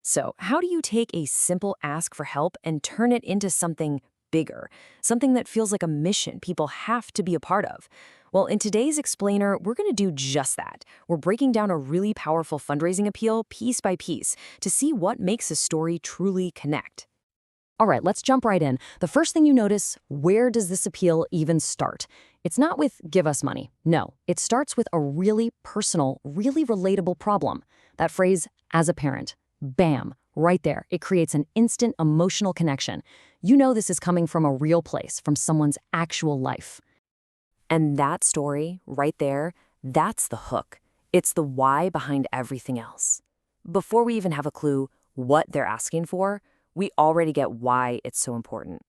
So, how do you take a simple ask for help and turn it into something bigger, something that feels like a mission people have to be a part of? Well, in today's Explainer, we're going to do just that. We're breaking down a really powerful fundraising appeal piece by piece to see what makes a story truly connect. All right, let's jump right in. The first thing you notice, where does this appeal even start? It's not with give us money. No, it starts with a really personal, really relatable problem. That phrase, as a parent. Bam, right there. It creates an instant emotional connection. You know this is coming from a real place, from someone's actual life. And that story, right there, that's the hook. It's the why behind everything else. Before we even have a clue what they're asking for, we already get why it's so important.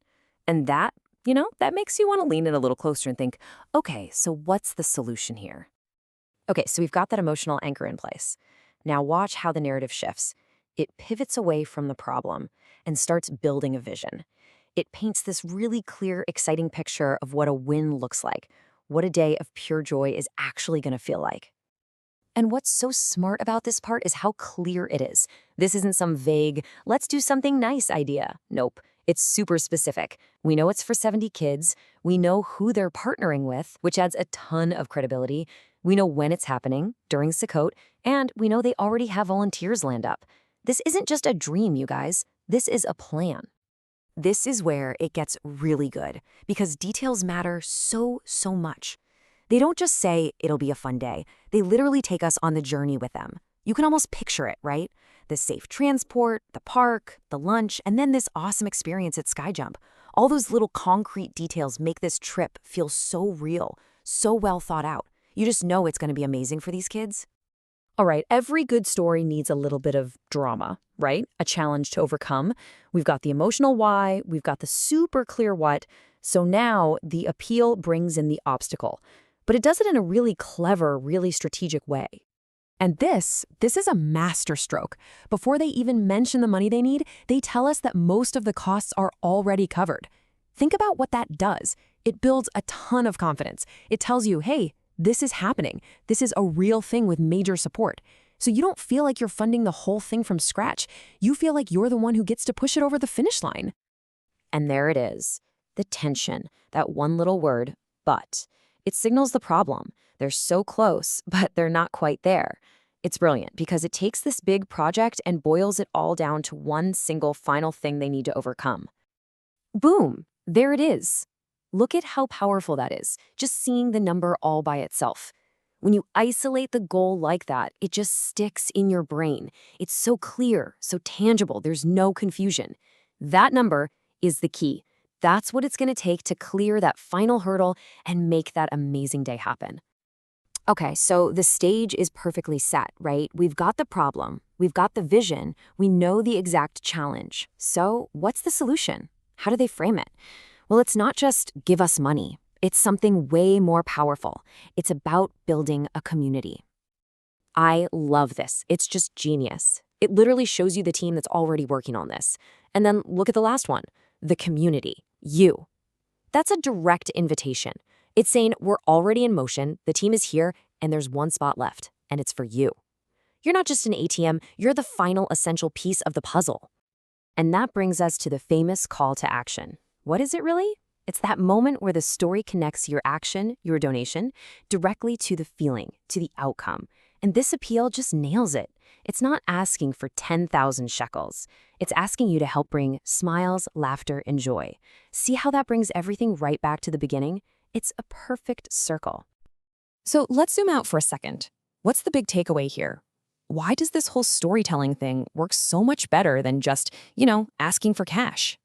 And that makes you want to lean in a little closer and think, okay, so what's the solution here? Okay, so we've got that emotional anchor in place. Now watch how the narrative shifts. It pivots away from the problem and starts building a vision. It paints this really clear, exciting picture of what a win looks like, what a day of pure joy is actually going to feel like. And what's so smart about this part is how clear it is. This isn't some vague, let's do something nice idea. Nope, it's super specific. We know it's for 70 kids. We know who they're partnering with, which adds a ton of credibility. We know when it's happening, during Sukkot, and we know they already have volunteers lined up. This isn't just a dream, you guys. This is a plan. This is where it gets really good, because details matter so much. They don't just say it'll be a fun day. They literally take us on the journey with them. You can almost picture it, right? The safe transport, the park, the lunch, and then this awesome experience at Skyjump. All those little concrete details make this trip feel so real, so well thought out. You just know it's going to be amazing for these kids. All right, every good story needs a little bit of drama, right? A challenge to overcome. We've got the emotional why, we've got the super clear what. So now the appeal brings in the obstacle. But it does it in a really clever, really strategic way. And this is a masterstroke. Before they even mention the money they need, they tell us that most of the costs are already covered. Think about what that does. It builds a ton of confidence. It tells you, hey, this is happening. This is a real thing with major support. So you don't feel like you're funding the whole thing from scratch. You feel like you're the one who gets to push it over the finish line. And there it is, the tension, that one little word, but. It signals the problem. They're so close, but they're not quite there. It's brilliant because it takes this big project and boils it all down to one single final thing they need to overcome. Boom, there it is. Look at how powerful that is, just seeing the number all by itself. When you isolate the goal like that, it just sticks in your brain. It's so clear, so tangible, there's no confusion. That number is the key. That's what it's going to take to clear that final hurdle and make that amazing day happen. Okay, so the stage is perfectly set, right? We've got the problem, we've got the vision, we know the exact challenge. So what's the solution? How do they frame it? Well, it's not just give us money. It's something way more powerful. It's about building a community. I love this. It's just genius. It literally shows you the team that's already working on this. And then look at the last one, the community. You. That's a direct invitation. It's saying we're already in motion, the team is here, and there's one spot left, and it's for you. You're not just an ATM, you're the final essential piece of the puzzle. And that brings us to the famous call to action. What is it really? It's that moment where the story connects your action, your donation, directly to the feeling, to the outcome. And this appeal just nails it. It's not asking for 10,000 shekels. It's asking you to help bring smiles, laughter, and joy. See how that brings everything right back to the beginning? It's a perfect circle. So let's zoom out for a second. What's the big takeaway here? Why does this whole storytelling thing work so much better than just, asking for cash?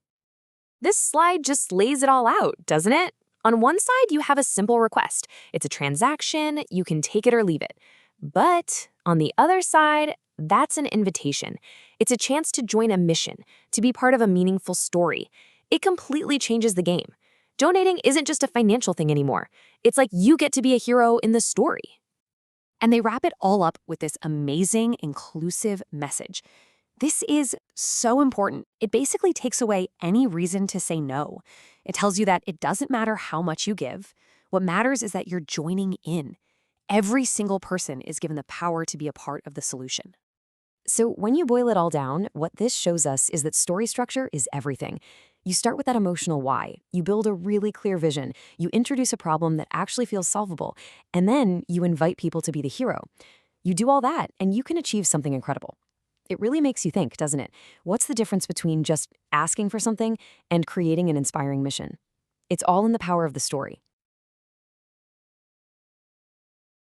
This slide just lays it all out, doesn't it? On one side, you have a simple request. It's a transaction, you can take it or leave it. But on the other side, that's an invitation. It's a chance to join a mission, to be part of a meaningful story. It completely changes the game. Donating isn't just a financial thing anymore. It's like you get to be a hero in the story. And they wrap it all up with this amazing, inclusive message. This is so important. It basically takes away any reason to say no. It tells you that it doesn't matter how much you give. What matters is that you're joining in. Every single person is given the power to be a part of the solution. So when you boil it all down, what this shows us is that story structure is everything. You start with that emotional why. You build a really clear vision. You introduce a problem that actually feels solvable. And then you invite people to be the hero. You do all that, and you can achieve something incredible. It really makes you think, doesn't it? What's the difference between just asking for something and creating an inspiring mission? It's all in the power of the story.